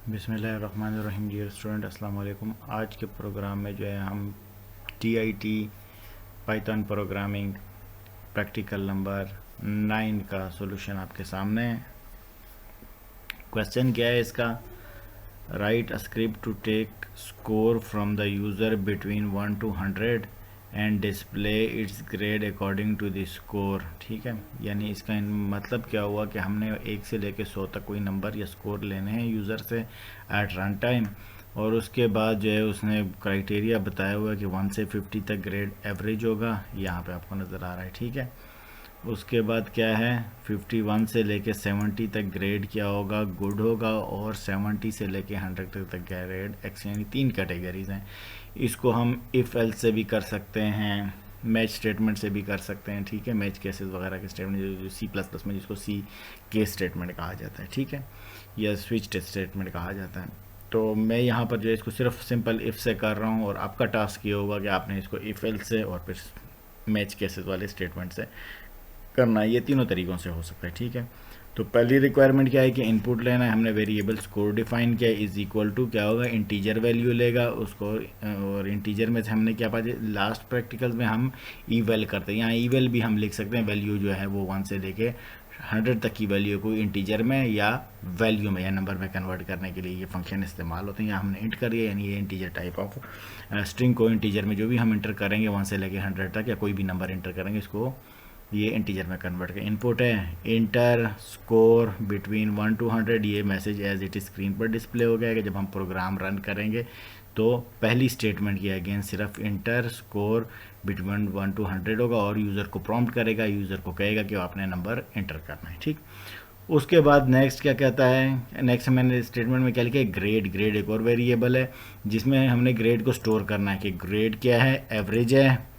बिस्मिल्लाहिर्रहमानिर्रहीम। Dear student, अस्सलाम वालेकुम। आज के प्रोग्राम में जो है हम TIT Python programming practical number 9 का सॉल्यूशन आपके सामने है। क्वेश्चन क्या है इसका? Write a script to take score from the user between 1 to 100 and display its grade according to the score. ठीक है, यानी इसका मतलब क्या हुआ कि हमने 1 से लेकर 100 तक कोई नंबर या स्कोर लेने हैं यूज़र से एट रन टाइम, और उसके बाद जो है उसने क्राइटेरिया बताया हुआ है कि 1 से 50 तक ग्रेड एवरेज होगा, यहाँ पे आपको नज़र आ रहा है। ठीक है, उसके बाद क्या है, 51 से लेके 70 तक ग्रेड क्या होगा, गुड होगा, और 70 से लेके 100 तक ग्रेड एक्स, यानी 3 कैटेगरीज हैं। इसको हम इफ़ एल्स से भी कर सकते हैं, मैच स्टेटमेंट से भी कर सकते हैं। ठीक है, मैच केसेस वगैरह के स्टेटमेंट जो C++ में जिसको C केस स्टेटमेंट कहा जाता है, ठीक है, या स्विच टेस्ट स्टेटमेंट कहा जाता है। तो मैं यहाँ पर जो है इसको सिर्फ सिंपल इफ़ से कर रहा हूँ, और आपका टास्क ये होगा कि आपने इसको इफ़ एल्स से और फिर मैच केसेस वाले स्टेटमेंट से करना है। ये तीनों तरीक़ों से हो सकता है। ठीक है, तो पहली रिक्वायरमेंट क्या है कि इनपुट लेना है। हमने वेरिएबल स्कोर डिफाइन किया, इज़ इक्वल टू क्या होगा, इंटीजर वैल्यू लेगा उसको, और इंटीजर में से हमने क्या पाया, लास्ट प्रैक्टिकल्स में हम ईवेल करते हैं, यहाँ ईवेल भी हम लिख सकते हैं। वैल्यू जो है वो 1 से लेके 100 तक की वैल्यू को इंटीजर में या वैल्यू में या नंबर में कन्वर्ट करने के लिए ये फंक्शन इस्तेमाल होते हैं। यहाँ हमने इंट करिए, यानी ये इंटीजर टाइप ऑफ स्ट्रिंग को इंटीजर में जो भी हम इंटर करेंगे 1 से लेके 100 तक, या कोई भी नंबर इंटर करेंगे, इसको ये इंटीजर में कन्वर्ट कर। इनपुट है इंटर स्कोर बिटवीन 1 to 100। ये message as it is screen पर डिस्प्ले हो गया कि जब हम प्रोग्राम रन करेंगे तो पहली स्टेटमेंट की अगेन सिर्फ इंटर स्कोर बिटवीन 1 to 100 होगा, और यूज़र को प्रॉम्प्ट करेगा, यूज़र को कहेगा कि आपने नंबर इंटर करना है। ठीक, उसके बाद नेक्स्ट क्या कहता है, नेक्स्ट मैंने स्टेटमेंट में क्या लिखा है, ग्रेड। ग्रेड एक और वेरिएबल है जिसमें हमने ग्रेड को स्टोर करना है कि ग्रेड क्या है, एवरेज है,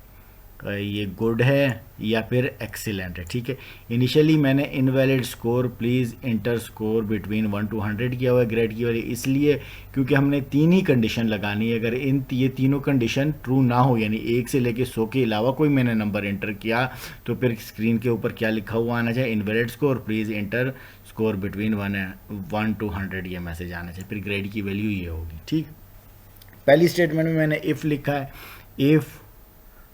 ये गुड है, या फिर एक्सीलेंट है। ठीक है, इनिशियली मैंने invalid score please inter score between 1 to 100 किया हुआ है ग्रेड की वजह, इसलिए क्योंकि हमने 3 ही कंडीशन लगानी है। अगर ये तीनों कंडीशन ट्रू ना हो, यानी 1 से लेके 100 के अलावा कोई मैंने नंबर इंटर किया, तो फिर स्क्रीन के ऊपर क्या लिखा हुआ आना चाहिए, invalid score please inter score between 1 to 100, ये मैसेज आना चाहिए। फिर ग्रेड की वैल्यू ये होगी। ठीक, पहली स्टेटमेंट में मैंने इफ़ लिखा है, इफ़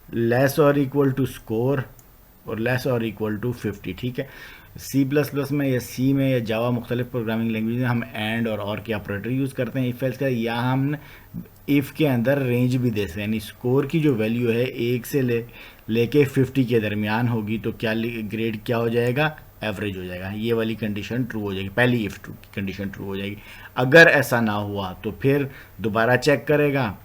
लेस और इक्वल टू स्कोर और लेस और इक्वल टू 50। ठीक है, C++ में या C में या जावा मुख्तलिफ प्रोग्रामिंग लैंग्वेज में हम एंड और के ऑपरेटर यूज़ करते हैं इफ़ एल्स का, या हम इफ़ के अंदर रेंज भी दे सकते हैं, यानी स्कोर की जो वैल्यू है 1 से लेके 50 के दरमियान होगी तो क्या ग्रेड क्या हो जाएगा, एवरेज हो जाएगा। ये वाली कंडीशन ट्रू हो जाएगी, पहली इफ़ कंडीशन ट्रू हो जाएगी। अगर ऐसा ना हुआ तो फिर दोबारा चेक करेगा,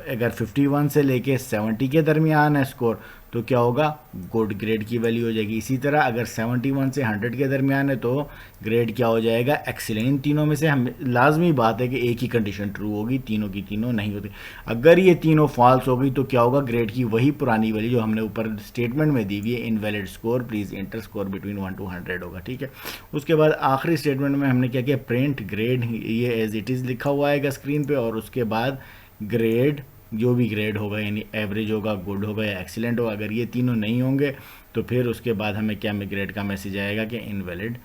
अगर 51 से लेके 70 के दरमियान है स्कोर तो क्या होगा, गुड, ग्रेड की वैल्यू हो जाएगी। इसी तरह अगर 71 से 100 के दरमियान है तो ग्रेड क्या हो जाएगा, एक्सीलेंट। इन तीनों में से हम लाजमी बात है कि एक ही कंडीशन ट्रू होगी, तीनों की तीनों नहीं होती। अगर ये तीनों फॉल्स हो गई तो क्या होगा, ग्रेड की वही पुरानी वैल्यू जो हमने ऊपर स्टेटमेंट में दी हुई है, invalid score please inter score between 1 to 100 होगा। ठीक है, उसके बाद आखिरी स्टेटमेंट में हमने क्या किया, प्रिंट ग्रेड, ये एज इट इज़ लिखा हुआ आएगा स्क्रीन पर, और उसके बाद ग्रेड, जो भी ग्रेड होगा, यानी एवरेज होगा, गुड होगा या एक्सीलेंट होगा। अगर ये तीनों नहीं होंगे तो फिर उसके बाद हमें क्या, में ग्रेड का मैसेज आएगा कि इनवैलिड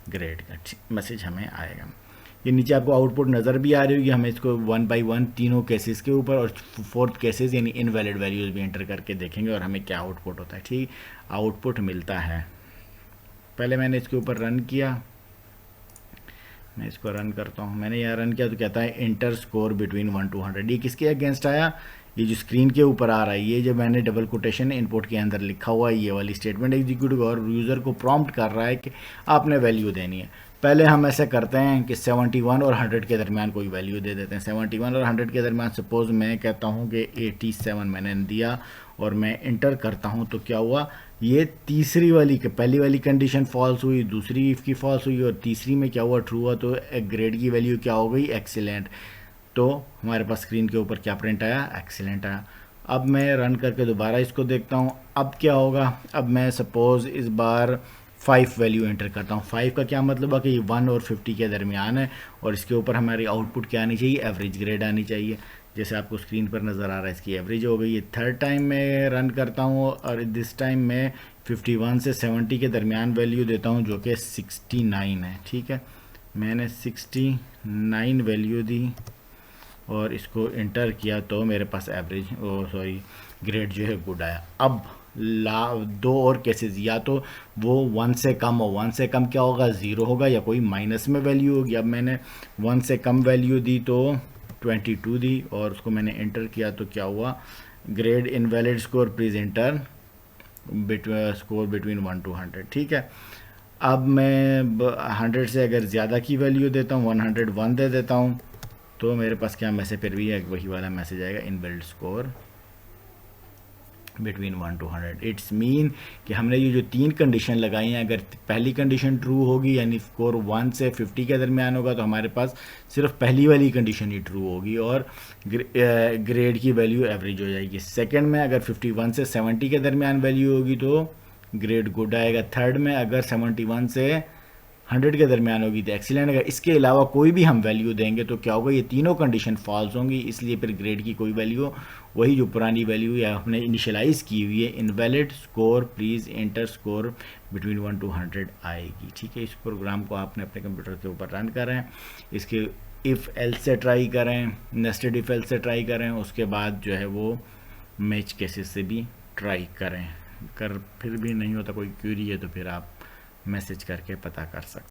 ग्रेड का मैसेज हमें आएगा। ये नीचे आपको आउटपुट नज़र भी आ रही होगी। हमें इसको 1 by 1 तीनों केसेस के ऊपर और 4th केसेस यानी इनवैलिड वैल्यूज़ भी एंटर करके देखेंगे और हमें क्या आउटपुट होता है। ठीक, आउटपुट मिलता है। पहले मैंने इसके ऊपर रन किया, मैं इसको रन करता हूँ। मैंने यहाँ रन किया तो कहता है इंटर स्कोर बिटवीन 1 to 100। ये किसके अगेंस्ट आया, ये जो स्क्रीन के ऊपर आ रहा है, ये जो मैंने डबल कोटेशन इनपुट के अंदर लिखा हुआ है, ये वाली स्टेटमेंट एग्जीक्यूट और यूज़र को प्रॉम्प्ट कर रहा है कि आपने वैल्यू देनी है। पहले हम ऐसे करते हैं कि 71 और 100 के दरमियान कोई वैल्यू दे देते हैं। 71 और 100 के दरमियान सपोज़ मैं कहता हूँ कि 87 मैंने दिया और मैं इंटर करता हूँ, तो क्या हुआ, ये तीसरी वाली, पहली वाली कंडीशन फॉल्स हुई, दूसरी इफ़ की फॉल्स हुई, और तीसरी में क्या हुआ, ट्रू हुआ। तो ग्रेड की वैल्यू क्या हो गई, एक्सीलेंट। तो हमारे पास स्क्रीन के ऊपर क्या प्रिंट आया, एक्सीलेंट आया। अब मैं रन करके दोबारा इसको देखता हूँ, अब क्या होगा। अब मैं सपोज़ इस बार 5 वैल्यू एंटर करता हूँ। 5 का क्या मतलब है कि 1 और 50 के दरमियान है, और इसके ऊपर हमारी आउटपुट क्या आनी चाहिए, एवरेज ग्रेड आनी चाहिए। जैसे आपको स्क्रीन पर नज़र आ रहा है, इसकी एवरेज हो गई। ये थर्ड टाइम मैं रन करता हूँ और दिस टाइम मैं 51 से 70 के दरमियान वैल्यू देता हूँ जो कि 69 है। ठीक है, मैंने 69 वैल्यू दी और इसको इंटर किया तो मेरे पास एवरेज ग्रेड जो है गुड आया। अब दो और केसेस, या तो वो 1 से कम हो, 1 से कम क्या होगा, 0 होगा, या कोई माइनस में वैल्यू होगी। अब मैंने 1 से कम वैल्यू दी तो 22 दी और उसको मैंने इंटर किया तो क्या हुआ, grade invalid score please inter score between 1 to 100। ठीक है, अब मैं 100 से अगर ज़्यादा की वैल्यू देता हूँ, 101 दे देता हूँ, तो मेरे पास क्या मैसेज फिर भी वही वाला मैसेज आएगा, invalid score between 1 to 100। It's mean कि हमने ये जो 3 कंडीशन लगाई हैं, अगर पहली कंडीशन ट्रू होगी यानी स्कोर 1 से 50 के दरमियान होगा, तो हमारे पास सिर्फ पहली वाली कंडीशन ही ट्रू होगी और ग्रेड की वैल्यू एवरेज हो जाएगी। सेकंड में अगर 51 से 70 के दरमियान वैल्यू होगी तो ग्रेड गुड आएगा। थर्ड में अगर 71 से 100 के दरमियान होगी तो एक्सीलेंट। अगर इसके अलावा कोई भी हम वैल्यू देंगे तो क्या होगा, ये तीनों कंडीशन फॉल्स होंगी, इसलिए फिर ग्रेड की कोई वैल्यू, वही जो पुरानी वैल्यू या हमने इनिशियलाइज की हुई है, invalid score please enter score between 1 to 100 आएगी। ठीक है, इस प्रोग्राम को आपने अपने कंप्यूटर के ऊपर रन करें, इसके इफ़ एल्स से ट्राई करें, नेस्टेड इफ़ एल्स से ट्राई करें, उसके बाद जो है वो मैच केसेस से भी ट्राई करें। फिर भी नहीं होता, कोई क्वेरी है तो फिर आप मैसेज करके पता कर सकते।